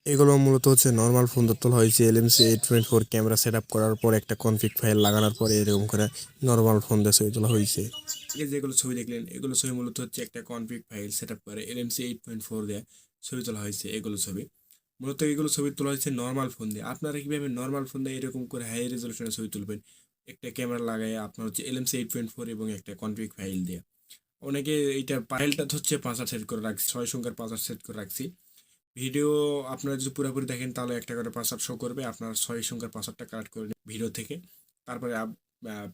এগুলো মূলত হচ্ছে নর্মাল ফোন দিয়ে তোলা হয়েছে। LMC 8.4 ক্যামেরা সেট আপ করার পর একটা কনফিগ ফাইল লাগানোর পরে এরকম করে নর্মাল ফোন দিয়ে ছবি তোলা হয়েছে। যেগুলো ছবি দেখলেন এগুলো ছবি মূলত হচ্ছে একটা কনফিগ ফাইল সেট আপ করে LMC 8.4 দিয়ে ছবি তোলা হয়েছে। এগুলো ছবি মূলত এগুলো ছবি তোলা হয়েছে নর্মাল ফোন দিয়ে। আপনারা কিভাবে নর্মাল ফোন দিয়ে এরকম করে হাই রেজলিউশনের ছবি তুলবেন একটা ক্যামেরা লাগায় আপনার হচ্ছে LMC 8.4 এবং একটা কনফিগ ফাইল দিয়ে। অনেকে এইটা ফাইলটা হচ্ছে পাসওয়ার্ড সেট করে রাখছি, 6 সংখ্যার পাসওয়ার্ড সেট করে রাখছি। ভিডিও আপনারা যদি পুরোপুরি দেখেন তাহলে একটা করে পাসওয়ার্ড শো করবে, আপনার 6 সংখ্যার পাসওয়ার্ডটা কালেক্ট করে নিন ভিডিও থেকে। তারপরে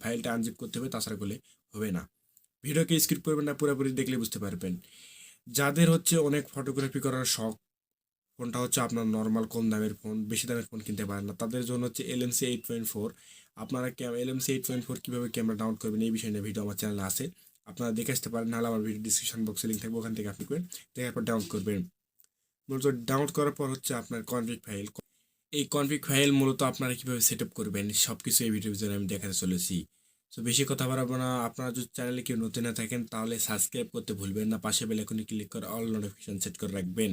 ফাইলটা আনজিপ করতে হবে, তাছাড়া করলে হবে না। ভিডিওকে স্কিপ করবেন না, পুরোপুরি দেখলে বুঝতে পারবেন। যাদের হচ্ছে অনেক ফটোগ্রাফি করার শখ, ফোনটা হচ্ছে আপনার নর্মাল কম দামের ফোন, বেশি দামের ফোন কিনতে পারেন না, তাদের জন্য হচ্ছে LMC 8.4। আপনারা LMC 8.4 কীভাবে ক্যামেরা ডাউনলোড করবেন এই বিষয়ে নিয়ে ভিডিও আমার চ্যানেলে আছে, আপনারা দেখে আসতে পারেন, নাহলে আমার ভিডিও ডিসক্রিপশন বক্সে লিঙ্ক থাকবে, ওখান থেকে আপনি করবেন, দেখার পর ডাউনলোড করবেন। মূলত ডাউনলোড করার পর হচ্ছে আপনার কনফিগ ফাইল। এই কনফিগ ফাইল মূলত আপনারা কীভাবে সেট আপ করবেন সব কিছু এই ভিডিওর জন্য আমি দেখাতে চলেছি। সো বেশি কথা বাড়াবো না। আপনারা যদি চ্যানেলে কেউ নতুন না থাকেন তাহলে সাবস্ক্রাইব করতে ভুলবেন না, পাশে বেল আইকনে ক্লিক করে অল নোটিফিকেশন সেট করে রাখবেন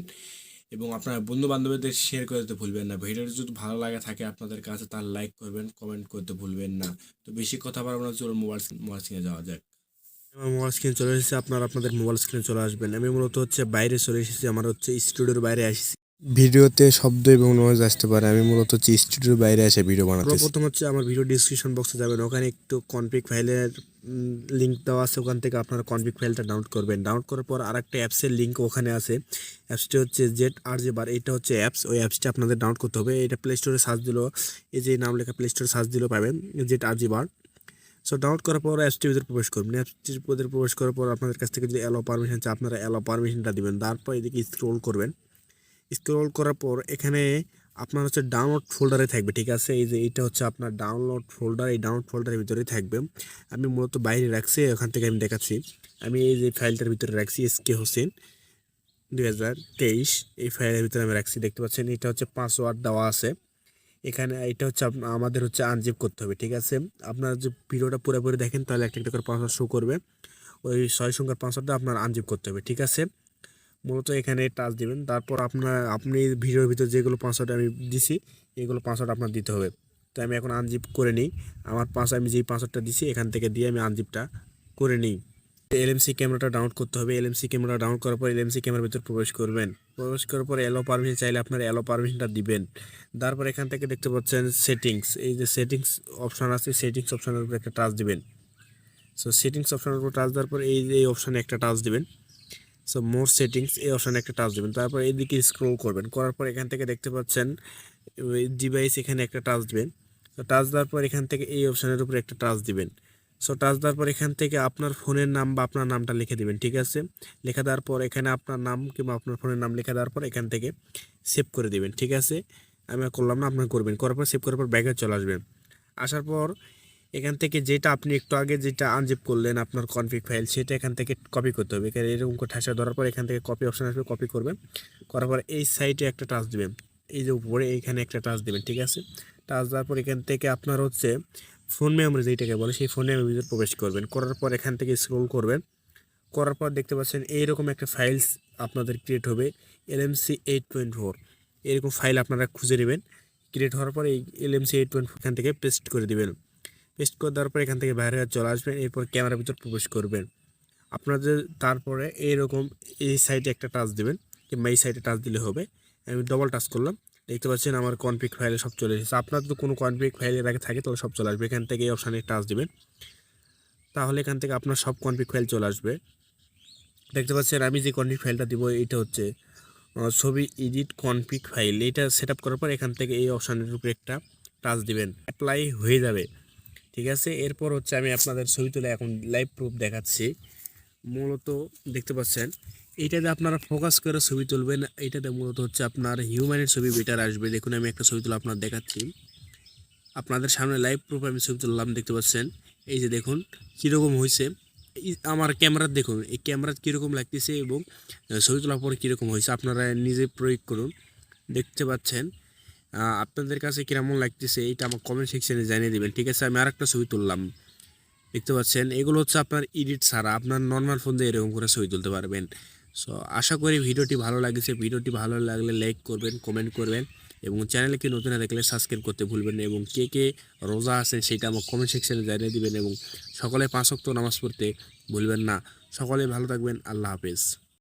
এবং আপনার বন্ধু বান্ধবদের শেয়ার করতে ভুলবেন না। ভিডিওটি যদি ভালো লাগে থাকে আপনাদের কাছে তাহলে লাইক করবেন, কমেন্ট করতে ভুলবেন না। তো বেশি কথা বাড়াবো না, চলো মোবাইল স্ক্রিনে যাওয়া যাক। আমার মোবাইল স্ক্রিনে চলে এসেছে, আপনাদের মোবাইল স্ক্রিনে চলে আসবেন। আমি মূলত হচ্ছে বাইরে চলে এসেছি, আমার হচ্ছে স্টুডিওর বাইরে আসছি। ভিডিওতে শব্দ এবং নয়েজ আসতে পারে, আমি মূলত হচ্ছে স্টুডিওর বাইরে এসে ভিডিও বানাতে। প্রথম হচ্ছে আমার ভিডিও ডিসক্রিপশন বক্সে যাবেন, ওখানে একটু কনফিগ ফাইলের লিঙ্ক দেওয়া আছে, ওখান থেকে আপনারা কনফিগ ফাইলটা ডাউনলোড করবেন। ডাউনলোড করার পর আরেকটা অ্যাপসের লিঙ্ক ওখানে আছে, অ্যাপসটি হচ্ছে ZRG বার। এটা হচ্ছে অ্যাপস, ওই অ্যাপসটি আপনাদের ডাউনলোড করতে হবে। এটা প্লে স্টোরে সার্চ দিলেও, এই যে নাম লেখা প্লে স্টোরে সার্চ দিলেও পাবেন ZRG বার। সো ডাউনলোড করার পর অ্যাপসটির ভিতরে প্রবেশ করবেন। অ্যাপসটির ভিতরে প্রবেশ করার পর আপনাদের কাছ থেকে যদি অ্যালাউ পারমিশন চাই আপনারা অ্যালাউ পারমিশনটা দিবেন। তারপর এদিকে স্ক্রোল করবেন। স্ক্রোল করার পর এখানে আপনার হচ্ছে ডাউনলোড ফোল্ডারে থাকবে, ঠিক আছে। এই যে এটা হচ্ছে আপনার ডাউনলোড ফোল্ডার, এই ডাউনলোড ফোল্ডারের ভিতরেই থাকবে। আমি মূলত বাইরে রাখছি, ওখান থেকে আমি দেখাচ্ছি। আমি এই যে ফাইলটার ভিতরে রাখছি SK হোসেন 2023, এই ফাইলের ভিতরে আমি রাখছি। দেখতে পাচ্ছেন এটা হচ্ছে পাসওয়ার্ড দেওয়া আছে এখানে। এটা হচ্ছে আমাদের হচ্ছে আনজিপ করতে হবে, ঠিক আছে। আপনারা যে ভিডিওটা পুরোপুরি দেখেন তাহলে একটা একটা করে পাসওয়ার্ড শো করবে, ওই 6 সংখ্যার পাসওয়ার্ডটা আপনার আনজিপ করতে হবে, ঠিক আছে। মূলত এখানে টাচ দিবেন, তারপর আপনি ভিডিওর ভিতর যেগুলো পাসওয়ার্ড আমি দিছি এগুলো পাসওয়ার্ড আপনার দিতে হবে। তো আমি এখন আনজিপ করে নিই। আমার আমি যেই পাসওয়ার্ডটা দিছি এখান থেকে দিয়ে আমি আনজিপটা করে নিই। LMC ক্যামেরাটা ডাউনলোড করতে হবে। LMC ক্যামেরা ডাউনলোড করার পর LMC ক্যামেরার ভিতর প্রবেশ করবেন। প্রবেশ করার পর অ্যালো পারমিশন চাইলে আপনার অ্যালো পারমিশনটা দিবেন। তারপর এখান থেকে দেখতে পাচ্ছেন সেটিংস, এই যে সেটিংস অপশান আছে, সেটিংস অপশানের উপর একটা টাচ দিবেন। সো সেটিংস অপশানের উপর টাচ দেওয়ার পর এই যে এই অপশানে একটা টাচ দিবেন। সো মোর সেটিংস এই অপশানে একটা টাচ দেবেন। তারপর এইদিকে স্ক্রল করবেন, করার পর এখান থেকে দেখতে পাচ্ছেন ডিভাইস, এখানে একটা টাচ দিবেন। তো টাচ দেওয়ার পর এখান থেকে এই অপশানের উপর একটা টাচ দিবেন। সো টাচ দেওয়ার পর এখান থেকে আপনার ফোনের নাম বা আপনার নামটা লিখে দিবেন, ঠিক আছে। লেখা দেওয়ার পর এখানে আপনার নাম কিংবা আপনার ফোনের নাম লেখা দেওয়ার পর এখান থেকে সেভ করে দিবেন, ঠিক আছে। আমি করলাম না, আপনার করবেন। করার পর সেভ করার পর ব্যাকে চলে আসবেন। আসার পর এখান থেকে যেটা আপনি একটু আগে যেটা আনজিপ করলেন আপনার কনফিগ ফাইল, সেটা এখান থেকে কপি করতে হবে। এখানে এরকম করে ঠাসা ধরার পর এখান থেকে কপি অপশান আসবে, কপি করবেন। করার পর এই সাইডে একটা টাচ দিবেন, এই যে উপরে এইখানে একটা টাচ দিবেন, ঠিক আছে। টাচ দেওয়ার পর এখান থেকে আপনার হচ্ছে ফোন মেমোরি যেটাকে বলে সেই ফোন মেমোরির ভিতরে প্রবেশ করবেন। করার পর এখান থেকে স্ক্রল করবেন। করার পর দেখতে পাচ্ছেন এইরকম একটা ফাইলস আপনাদের ক্রিয়েট হবে, LMC 8.4 এরকম ফাইল আপনারা খুঁজে নেবেন। ক্রিয়েট হওয়ার পর এই LMC 8.4 এখান থেকে পেস্ট করে দিবেন। পেস্ট করে দেওয়ার পর এখান থেকে বাইরে চলে আসবেন, এরপর ক্যামেরার ভিতর প্রবেশ করবেন। আপনাদের তারপরে এইরকম এই সাইডে একটা টাচ দেবেন কিংবা এই সাইডে টাচ দিলে হবে। আমি ডবল টাচ করলাম, দেখতে পাচ্ছেন আমার কনফিগ ফাইলে সব চলে এসেছে। আপনার যদি কোনো কনফিগ ফাইলের আগে থাকে তাহলে সব চলে আসবে। এখান থেকে এই অপশানে টাচ দিবেন, তাহলে এখান থেকে আপনার সব কনফিগ ফাইল চলে আসবে। দেখতে পাচ্ছেন আমি যে কনফিগ ফাইলটা দিব এটা হচ্ছে ছবি এডিট কনফিগ ফাইল। এটা সেট আপ করার পর এখান থেকে এই অপশানের উপরে একটা টাচ দিবেন, অ্যাপ্লাই হয়ে যাবে, ঠিক আছে। এরপর হচ্ছে আমি আপনাদের ছবি তুলে এখন লাইভ প্রুফ দেখাচ্ছি। মূলত দেখতে পাচ্ছেন এইটাতে আপনারা ফোকাস করে ছবি তুলবেন, এইটাতে মূলত হচ্ছে আপনার হিউম্যানের ছবি বেটার আসবে। দেখুন আমি একটা ছবি তুলে আপনার দেখাচ্ছি, আপনাদের সামনে লাইভ প্রুফ আমি ছবি তুললাম। দেখতে পাচ্ছেন এই যে দেখুন কীরকম হয়েছে। আমার ক্যামেরা দেখুন, এই ক্যামেরা কীরকম লাগতেছে এবং ছবি তোলার পরে কীরকম হয়েছে আপনারা নিজে প্রয়োগ করুন। দেখতে পাচ্ছেন আপনাদের কাছে কীরকম লাগতেছে এইটা আমার কমেন্ট সেকশানে জানিয়ে দেবেন, ঠিক আছে। আমি আরেকটা ছবি তুললাম, দেখতে পাচ্ছেন এগুলো হচ্ছে আপনার এডিট ছাড়া আপনার নর্মাল ফোন দিয়ে এরকম করে ছবি তুলতে পারবেন। সো আশা করি ভিডিওটি ভালো লাগছে। ভিডিওটি ভালো লাগলে লাইক করবেন, কমেন্ট করবেন এবং চ্যানেলকে নতুন হয়ে থাকলে সাবস্ক্রাইব করতে ভুলবেন না এবং কে কে রোজা আছেন সেটা আমার কমেন্ট সেকশনে জানিয়ে দিবেন এবং সকলে 5 ওয়াক্ত নামাজ পড়তে ভুলবেন না। সকলে ভালো থাকবেন। আল্লাহ হাফেজ।